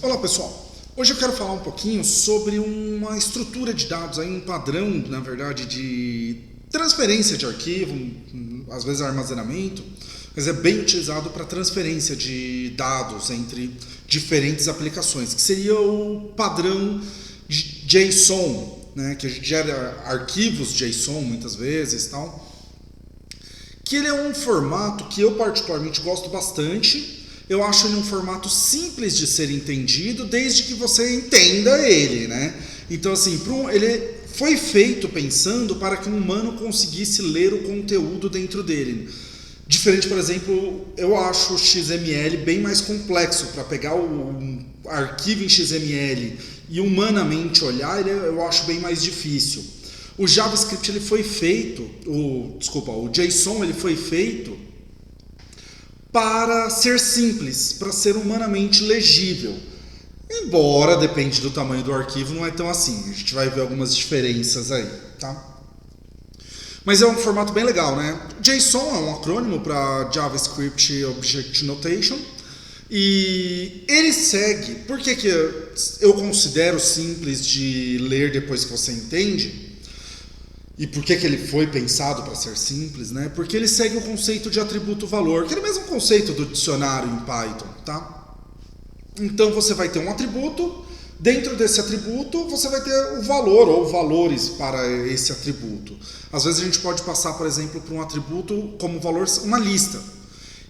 Olá pessoal, hoje eu quero falar um pouquinho sobre uma estrutura de dados, aí, um padrão, na verdade, de transferência de arquivo, às vezes armazenamento, mas é bem utilizado para transferência de dados entre diferentes aplicações, que seria o padrão JSON, né, que a gente gera arquivos JSON muitas vezes, tal, que ele é um formato que eu particularmente gosto bastante. Eu acho ele um formato simples de ser entendido, desde que você entenda ele, né? Então, assim, ele foi feito pensando para que um humano conseguisse ler o conteúdo dentro dele. Diferente, por exemplo, eu acho o XML bem mais complexo. Para pegar o arquivo em XML e humanamente olhar, eu acho bem mais difícil. O JavaScript ele foi feito, o JSON ele foi feito para ser simples, para ser humanamente legível. Embora, depende do tamanho do arquivo, não é tão assim. A gente vai ver algumas diferenças aí, tá? Mas é um formato bem legal, né? JSON é um acrônimo para JavaScript Object Notation. E ele segue... Por que eu considero simples de ler depois que você entende? E por que ele foi pensado para ser simples, né? Porque ele segue o conceito de atributo-valor, que é o mesmo conceito do dicionário em Python, tá? Então você vai ter um atributo, dentro desse atributo você vai ter o valor ou valores para esse atributo. Às vezes a gente pode passar, por exemplo, para um atributo como valor uma lista.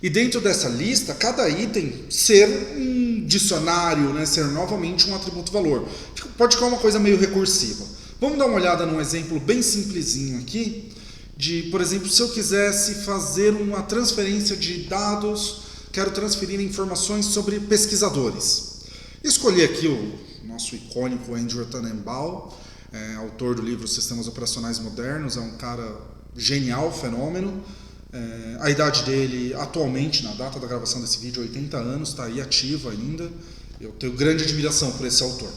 E dentro dessa lista, cada item ser um dicionário, né? Ser novamente um atributo-valor. Pode ficar uma coisa meio recursiva. Vamos dar uma olhada num exemplo bem simplesinho aqui, de, por exemplo, se eu quisesse fazer uma transferência de dados, quero transferir informações sobre pesquisadores. Escolhi aqui o nosso icônico Andrew Tannenbaum, autor do livro Sistemas Operacionais Modernos, é um cara genial, fenômeno. A idade dele, atualmente, na data da gravação desse vídeo, 80 anos, está aí ativo ainda. Eu tenho grande admiração por esse autor.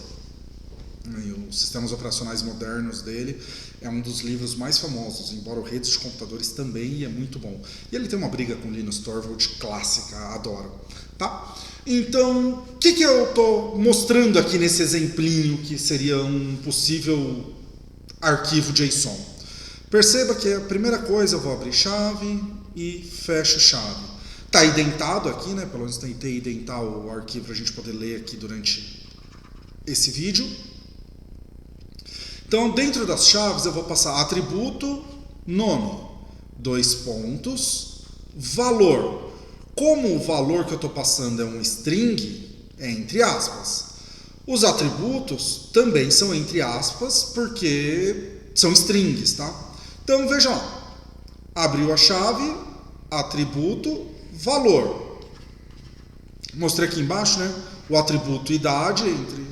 E os Sistemas Operacionais Modernos dele é um dos livros mais famosos, embora o Redes de Computadores também, e é muito bom. E ele tem uma briga com Linus Torvalds clássica, adoro. Tá? Então, o que eu estou mostrando aqui nesse exemplinho que seria um possível arquivo JSON? Perceba que a primeira coisa eu vou abrir chave e fecho chave. Está identado aqui, né? Pelo menos tentei identar o arquivo para a gente poder ler aqui durante esse vídeo. Então, dentro das chaves, eu vou passar atributo, nome, 2 pontos, valor. Como o valor que eu estou passando é um string, é entre aspas. Os atributos também são entre aspas, porque são strings, tá? Então, vejam, abriu a chave, atributo, valor. Mostrei aqui embaixo, né? O atributo idade, entre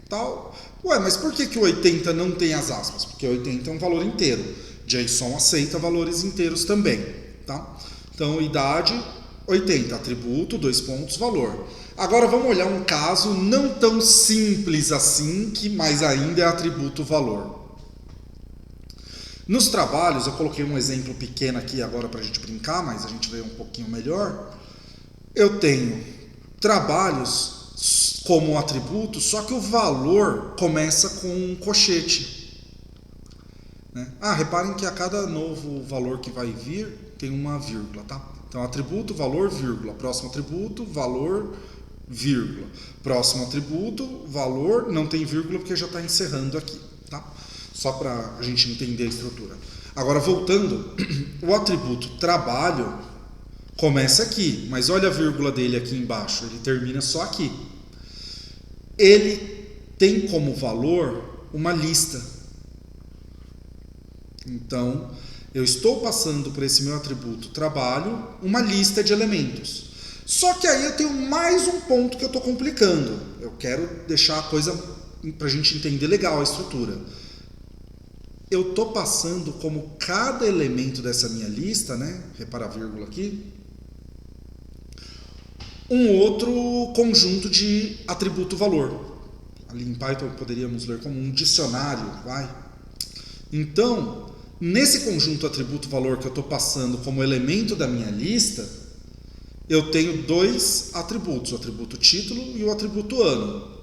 tal... Ué, mas por que o 80 não tem as aspas? Porque 80 é um valor inteiro. JSON aceita valores inteiros também, tá? Então, idade, 80, atributo, 2 pontos, valor. Agora vamos olhar um caso não tão simples assim, mas ainda é atributo valor. Nos trabalhos, eu coloquei um exemplo pequeno aqui agora para a gente brincar, mas a gente vê um pouquinho melhor. Eu tenho trabalhos como atributo, só que o valor começa com um colchete. Né? Reparem que a cada novo valor que vai vir, tem uma vírgula, tá? Então, atributo, valor, vírgula. Próximo atributo, valor, vírgula. Próximo atributo, valor, não tem vírgula porque já está encerrando aqui, tá? Só para a gente entender a estrutura. Agora, voltando, o atributo trabalho começa aqui, mas olha a vírgula dele aqui embaixo, ele termina só aqui. Ele tem como valor uma lista. Então, eu estou passando para esse meu atributo trabalho uma lista de elementos. Só que aí eu tenho mais um ponto que eu estou complicando. Eu quero deixar a coisa para a gente entender legal a estrutura. Eu estou passando como cada elemento dessa minha lista, né? Repara a vírgula aqui. Um outro conjunto de atributo-valor. Ali em Python poderíamos ler como um dicionário, vai? Então, nesse conjunto atributo-valor que eu estou passando como elemento da minha lista, eu tenho dois atributos, o atributo título e o atributo ano.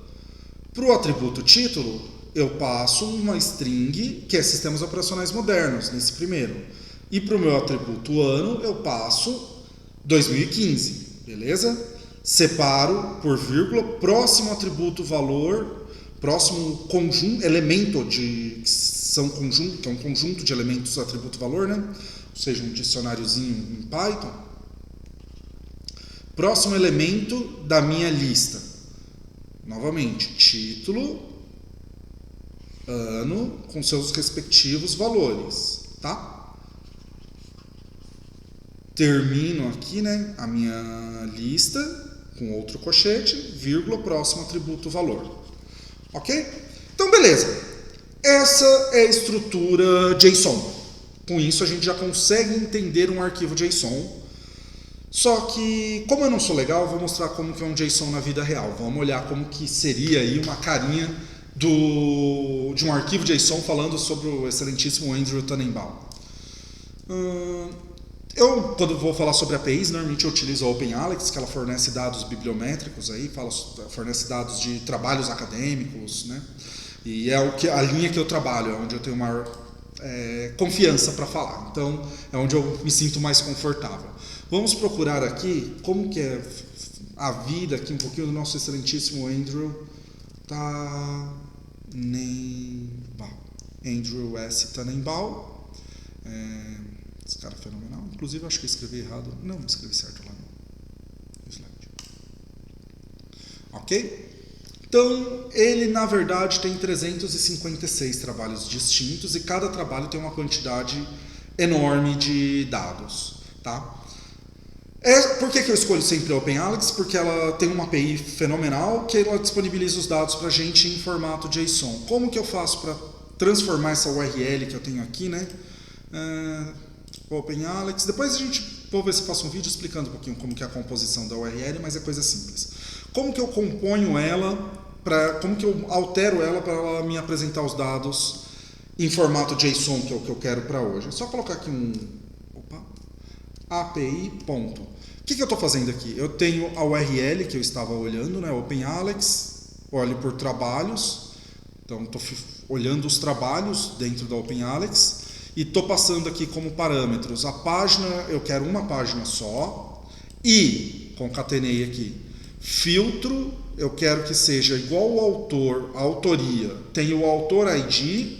Para o atributo título, eu passo uma string, que é sistemas operacionais modernos, nesse primeiro. E para o meu atributo ano, eu passo 2015, beleza? Separo por vírgula, próximo atributo valor, próximo conjunto, elemento de que são conjunto, que é um conjunto de elementos atributo valor, né? Ou seja, um dicionáriozinho em Python. Próximo elemento da minha lista. Novamente, título, ano, com seus respectivos valores, tá? Termino aqui, né, a minha lista com outro colchete, vírgula, próximo atributo valor. Ok? Então, beleza. Essa é a estrutura JSON. Com isso, a gente já consegue entender um arquivo JSON. Só que, como eu não sou legal, eu vou mostrar como que é um JSON na vida real. Vamos olhar como que seria aí uma carinha de um arquivo JSON falando sobre o excelentíssimo Andrew Tannenbaum. Eu, quando vou falar sobre APIs, normalmente eu utilizo a OpenAlex, que ela fornece dados bibliométricos, aí, fornece dados de trabalhos acadêmicos, né? E é a linha que eu trabalho, é onde eu tenho maior confiança para falar. Então, é onde eu me sinto mais confortável. Vamos procurar aqui como que é a vida aqui um pouquinho do nosso excelentíssimo Andrew Tannenbaum. Andrew S. Tannenbaum. Esse cara é fenomenal. Inclusive, eu acho que eu escrevi errado. Não, escrevi certo lá no slide. Ok? Então, ele, na verdade, tem 356 trabalhos distintos e cada trabalho tem uma quantidade enorme de dados. Tá? Por que eu escolho sempre a OpenAlex? Porque ela tem uma API fenomenal que ela disponibiliza os dados para a gente em formato JSON. Como que eu faço para transformar essa URL que eu tenho aqui, né? OpenAlex. Depois vou ver se eu faço um vídeo explicando um pouquinho como que é a composição da URL, mas é coisa simples. Como que eu componho ela, como que eu altero ela para ela me apresentar os dados em formato JSON, que é o que eu quero para hoje. É só colocar aqui API. Ponto. O que eu estou fazendo aqui? Eu tenho a URL que eu estava olhando, né? OpenAlex, olho por trabalhos, então estou olhando os trabalhos dentro da OpenAlex. E estou passando aqui como parâmetros a página, eu quero uma página só, e concatenei aqui, filtro, eu quero que seja igual ao autor, a autoria, tem o autor ID,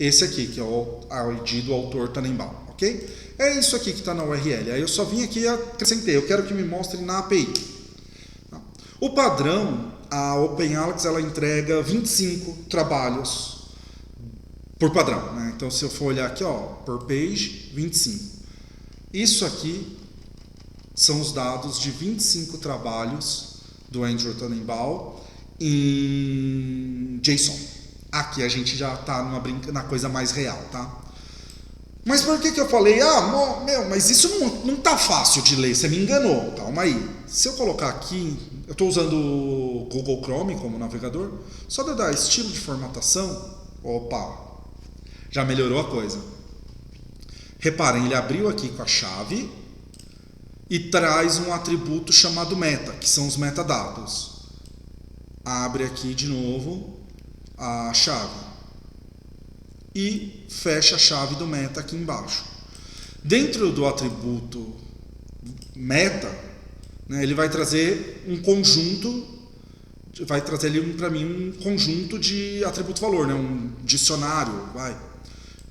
esse aqui, que é o ID do autor Tannenbaum, ok? É isso aqui que está na URL, aí eu só vim aqui e acrescentei, eu quero que me mostre na API. O padrão, a OpenAlex, ela entrega 25 trabalhos por padrão, né? Então, se eu for olhar aqui, per page, 25. Isso aqui são os dados de 25 trabalhos do Andrew Tannenbaum em JSON. Aqui a gente já está na coisa mais real, tá? Mas por que eu falei, mas isso não tá fácil de ler, você me enganou. Calma aí. Se eu colocar aqui, eu estou usando o Google Chrome como navegador, só de eu dar estilo de formatação, já melhorou a coisa. Reparem, ele abriu aqui com a chave e traz um atributo chamado meta, que são os metadados. Abre aqui de novo a chave e fecha a chave do meta aqui embaixo. Dentro do atributo meta, né, ele vai trazer um conjunto, vai trazer ali para mim um conjunto de atributo valor, né, um dicionário,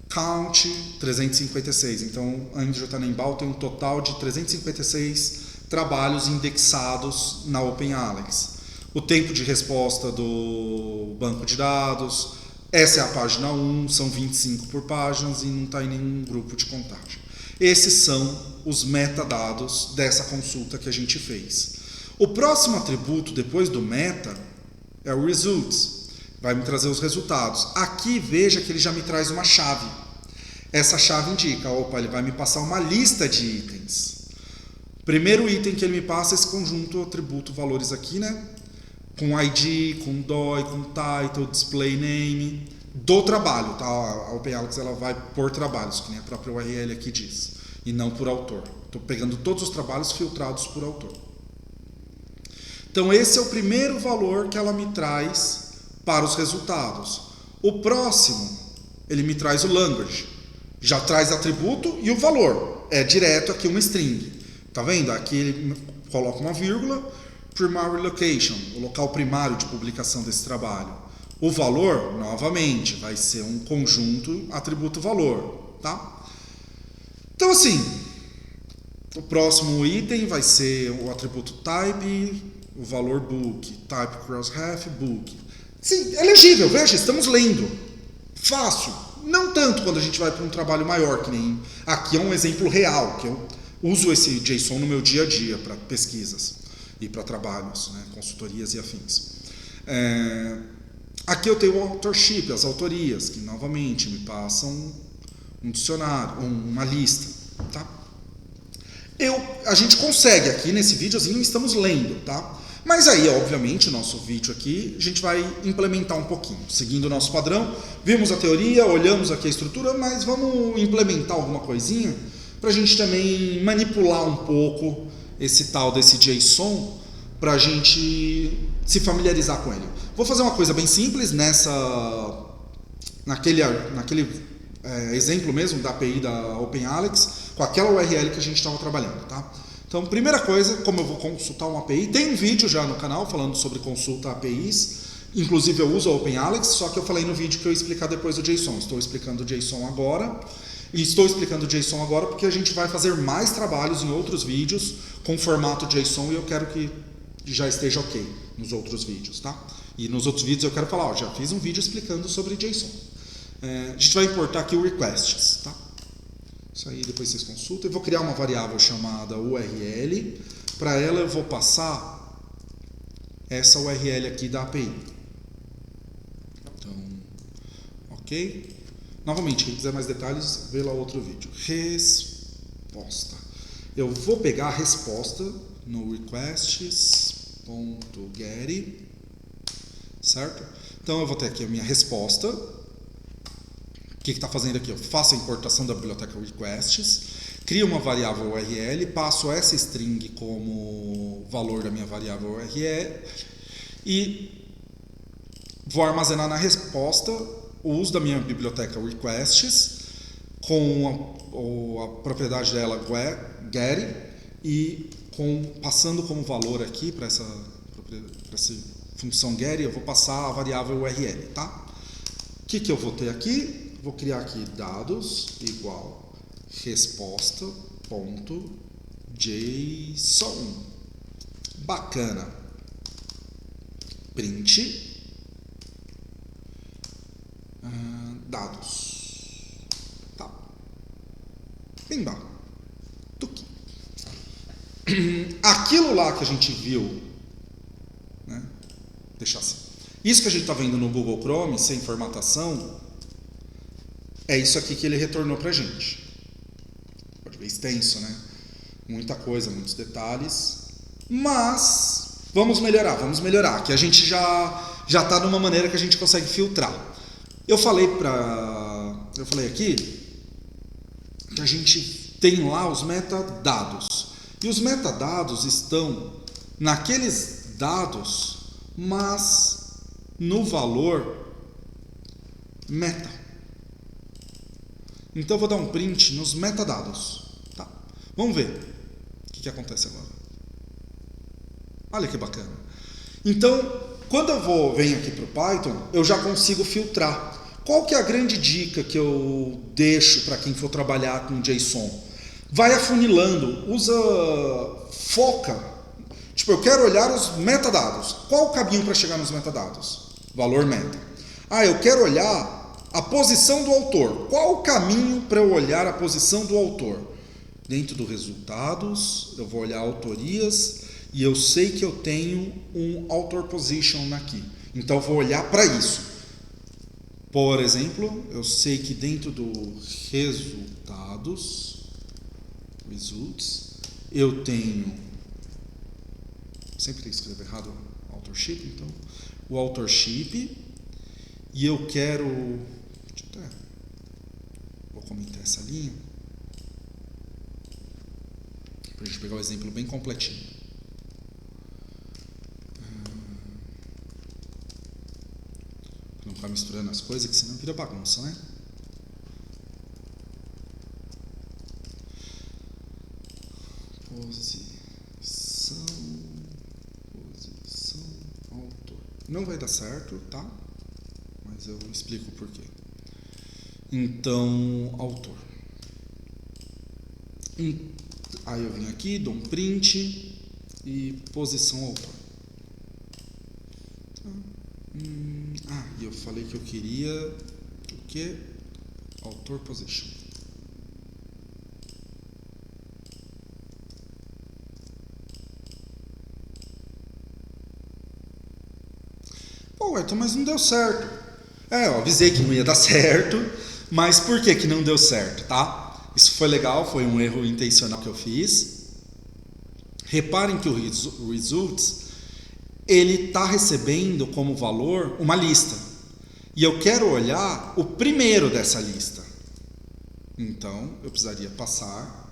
count 356. Então, Andrew Tannenbaum tem um total de 356 trabalhos indexados na OpenAlex. O tempo de resposta do banco de dados, essa é a página 1, são 25 por páginas e não está em nenhum grupo de contagem. Esses são os metadados dessa consulta que a gente fez. O próximo atributo, depois do meta, é o results. Vai me trazer os resultados. Aqui, veja que ele já me traz uma chave. Essa chave indica, ele vai me passar uma lista de itens. Primeiro item que ele me passa é esse conjunto atributo valores aqui, né? Com ID, com DOI, com title, display name, do trabalho, tá? A OpenAlex ela vai por trabalhos, que nem a própria URL aqui diz, e não por autor. estou pegando todos os trabalhos filtrados por autor. Então esse é o primeiro valor que ela me traz para os resultados. O próximo, ele me traz o language. Já traz atributo e o valor. É direto aqui uma string. Tá vendo? Aqui ele coloca uma vírgula. Primary location, o local primário de publicação desse trabalho. O valor, novamente, vai ser um conjunto atributo-valor. Tá? Então assim, o próximo item vai ser o atributo type, o valor book, type crossref, book. Sim, é legível, veja, estamos lendo. Fácil. Não tanto quando a gente vai para um trabalho maior, que nem aqui é um exemplo real, que eu uso esse JSON no meu dia a dia para pesquisas e para trabalhos, né, consultorias e afins. Aqui eu tenho o authorship, as autorias, que novamente me passam um dicionário, uma lista. Tá? A gente consegue aqui nesse videozinho, estamos lendo, tá? Mas aí, obviamente, o nosso vídeo aqui, a gente vai implementar um pouquinho, seguindo o nosso padrão. Vimos a teoria, olhamos aqui a estrutura, mas vamos implementar alguma coisinha para a gente também manipular um pouco esse tal desse JSON para a gente se familiarizar com ele. Vou fazer uma coisa bem simples naquele exemplo mesmo da API da OpenAlex, com aquela URL que a gente estava trabalhando, tá? Então, primeira coisa, como eu vou consultar uma API, tem um vídeo já no canal falando sobre consulta APIs, inclusive eu uso a OpenAlex, só que eu falei no vídeo que eu ia explicar depois o JSON. Estou explicando o JSON agora, e estou explicando o JSON agora porque a gente vai fazer mais trabalhos em outros vídeos com formato JSON e eu quero que já esteja ok nos outros vídeos, tá? E nos outros vídeos eu quero falar, ó, já fiz um vídeo explicando sobre JSON. A gente vai importar aqui o requests, tá? Isso aí depois vocês consultam. Eu vou criar uma variável chamada URL. Para ela eu vou passar essa URL aqui da API. Então, ok. Novamente, quem quiser mais detalhes, vê lá outro vídeo. Resposta. Eu vou pegar a resposta no requests.get, certo? Então eu vou ter aqui a minha resposta. O que está fazendo aqui? Eu faço a importação da biblioteca requests, crio uma variável URL, passo essa string como valor da minha variável URL e vou armazenar na resposta o uso da minha biblioteca requests com a propriedade dela get e passando como valor aqui para essa função get, eu vou passar a variável URL, tá? O que eu vou ter aqui? Vou criar aqui dados igual resposta.json. Bacana. Print dados. Tá. Pimba. Tuqui. Aquilo lá que a gente viu, né? Deixar assim. Isso que a gente está vendo no Google Chrome, sem formatação, é isso aqui que ele retornou para a gente. Pode ver extenso, né? Muita coisa, muitos detalhes. Mas vamos melhorar. Que a gente já está numa maneira que a gente consegue filtrar. Eu falei aqui que a gente tem lá os metadados. E os metadados estão naqueles dados, mas no valor meta. Então eu vou dar um print nos metadados. Tá. Vamos ver o que acontece agora. Olha que bacana. Então, quando eu venho aqui para o Python, eu já consigo filtrar. Qual que é a grande dica que eu deixo para quem for trabalhar com JSON? Vai afunilando, foca. Tipo, eu quero olhar os metadados. Qual o caminho para chegar nos metadados? Valor meta. Eu quero olhar a posição do autor. Qual o caminho para eu olhar a posição do autor? Dentro do resultados, eu vou olhar autorias e eu sei que eu tenho um author position aqui. Então eu vou olhar para isso. Por exemplo, eu sei que dentro do results, eu tenho, sempre escrevo errado authorship, então o authorship, e eu quero, vou comentar essa linha. Para a gente pegar o exemplo bem completinho. Para não ficar misturando as coisas, que senão vira bagunça, né? Posição, autor. Não vai dar certo, tá? Mas eu explico o porquê. Então, autor. Aí eu vim aqui, dou um print e posição autor. E eu falei que eu queria o que? Autor position. Pô, Ayrton, mas não deu certo. Eu avisei que não ia dar certo, mas por que não deu certo, tá? Isso foi legal, foi um erro intencional que eu fiz. Reparem que o results, ele está recebendo como valor uma lista. E eu quero olhar o primeiro dessa lista. Então, eu precisaria passar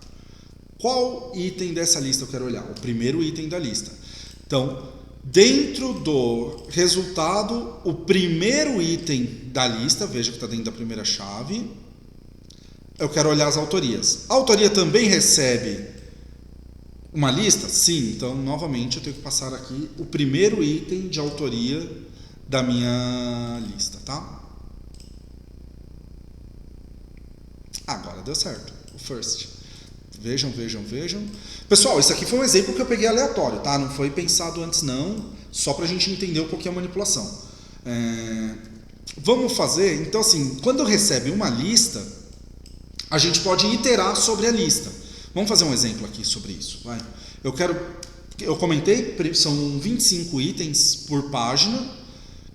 qual item dessa lista eu quero olhar. O primeiro item da lista. Então, dentro do resultado, o primeiro item da lista, veja que está dentro da primeira chave, eu quero olhar as autorias. A autoria também recebe uma lista? Sim, então novamente eu tenho que passar aqui o primeiro item de autoria da minha lista, tá? Agora deu certo, o first. Vejam. Pessoal, isso aqui foi um exemplo que eu peguei aleatório, tá? Não foi pensado antes não, só pra gente entender um pouquinho a manipulação. Vamos fazer, então assim, quando recebe uma lista, a gente pode iterar sobre a lista. Vamos fazer um exemplo aqui sobre isso, vai. Eu comentei, são 25 itens por página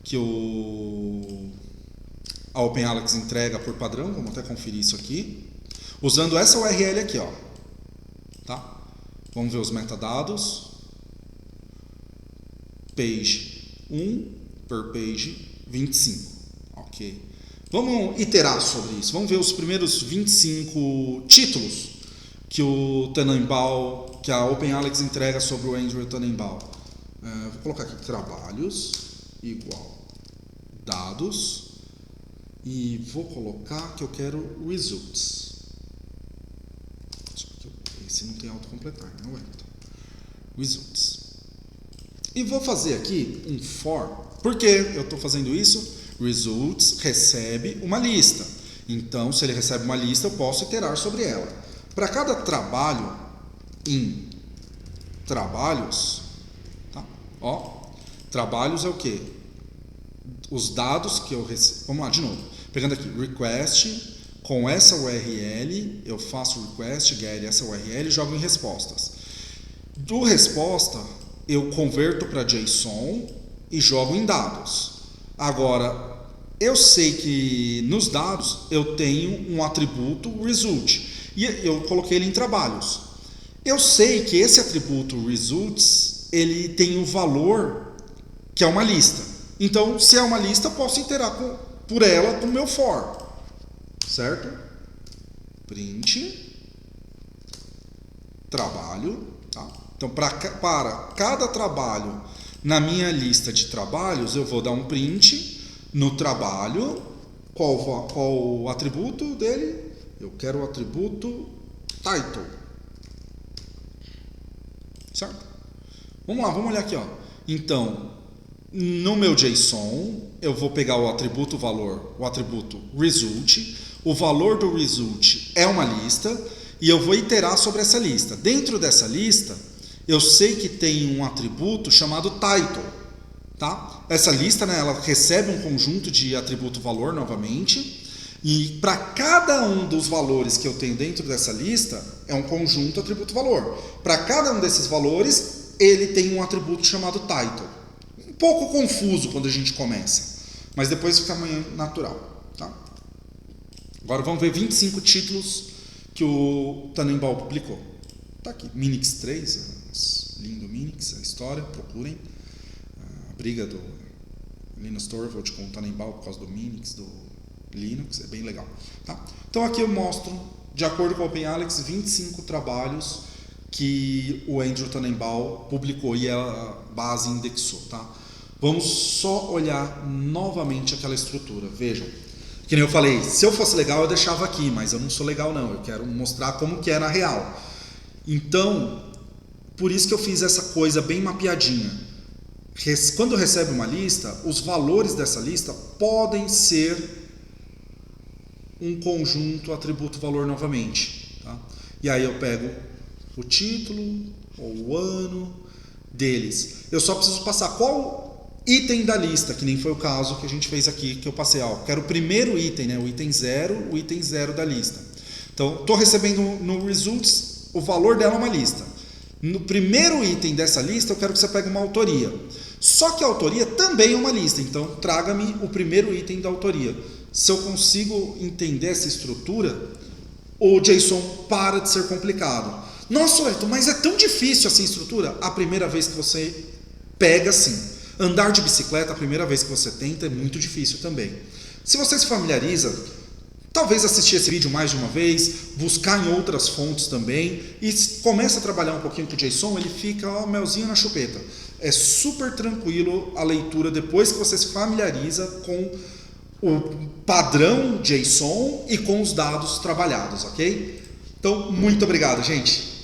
que a OpenAlex entrega por padrão. Vamos até conferir isso aqui, usando essa URL aqui, ó. Tá? Vamos ver os metadados. Page 1 per page 25. Ok. Vamos iterar sobre isso. Vamos ver os primeiros 25 títulos que o Tannenbaum, que a OpenAlex entrega sobre o Andrew Tannenbaum. Vou colocar aqui trabalhos igual dados e vou colocar que eu quero results. Esse não tem autocompletar, não é? Results. E vou fazer aqui um for. Por que eu estou fazendo isso? Results recebe uma lista. Então, se ele recebe uma lista, eu posso iterar sobre ela. Para cada trabalho em trabalhos, tá? Ó, trabalhos é o quê? Os dados que eu recebo. Vamos lá, de novo. Pegando aqui, request, com essa URL, eu faço request, get essa URL e jogo em respostas. Do resposta, eu converto para JSON e jogo em dados. Agora, eu sei que nos dados eu tenho um atributo result e eu coloquei ele em trabalhos. Eu sei que esse atributo results, ele tem um valor que é uma lista. Então, se é uma lista, eu posso iterar por ela com o meu for. Certo? Print trabalho. Tá? Então, para cada trabalho na minha lista de trabalhos, eu vou dar um print no trabalho. Qual o atributo dele? Eu quero o atributo title. Certo? Vamos lá, vamos olhar aqui, ó. Então, no meu JSON, eu vou pegar o atributo valor, o atributo result. O valor do result é uma lista e eu vou iterar sobre essa lista. Dentro dessa lista, eu sei que tem um atributo chamado title. Tá? Essa lista, né, ela recebe um conjunto de atributo valor novamente. E para cada um dos valores que eu tenho dentro dessa lista, é um conjunto atributo valor. Para cada um desses valores, ele tem um atributo chamado title. Um pouco confuso quando a gente começa, mas depois fica natural. Tá? Agora vamos ver 25 títulos que o Tannenbaum publicou. Tá aqui, Minix 3, lindo Minix, a história, procurem. A briga do Linus Torvald com o Tannenbaum por causa do Minix, do Linux, é bem legal. Tá? Então aqui eu mostro, de acordo com o OpenAlex, 25 trabalhos que o Andrew Tannenbaum publicou e a base indexou, tá? Vamos só olhar novamente aquela estrutura. Vejam, que nem eu falei, se eu fosse legal eu deixava aqui, mas eu não sou legal não, eu quero mostrar como que é na real. Então, por isso que eu fiz essa coisa bem mapeadinha. Quando recebe uma lista, os valores dessa lista podem ser um conjunto atributo-valor novamente, tá? E aí eu pego o título ou o ano deles. Eu só preciso passar qual item da lista, que nem foi o caso que a gente fez aqui, que eu passei, quero o primeiro item, né? O item 0 da lista. Então, estou recebendo no results, o valor dela é uma lista. No primeiro item dessa lista, eu quero que você pegue uma autoria. Só que a autoria também é uma lista, então traga-me o primeiro item da autoria. Se eu consigo entender essa estrutura, o JSON para de ser complicado. Nossa, Ayrton, mas é tão difícil essa estrutura? A primeira vez que você pega, sim. Andar de bicicleta, a primeira vez que você tenta, é muito difícil também. Se você se familiariza, talvez assistir esse vídeo mais de uma vez, buscar em outras fontes também, e começa a trabalhar um pouquinho com o JSON, ele fica melzinho na chupeta. É super tranquilo a leitura depois que você se familiariza com o padrão JSON e com os dados trabalhados, ok? Então, muito obrigado, gente!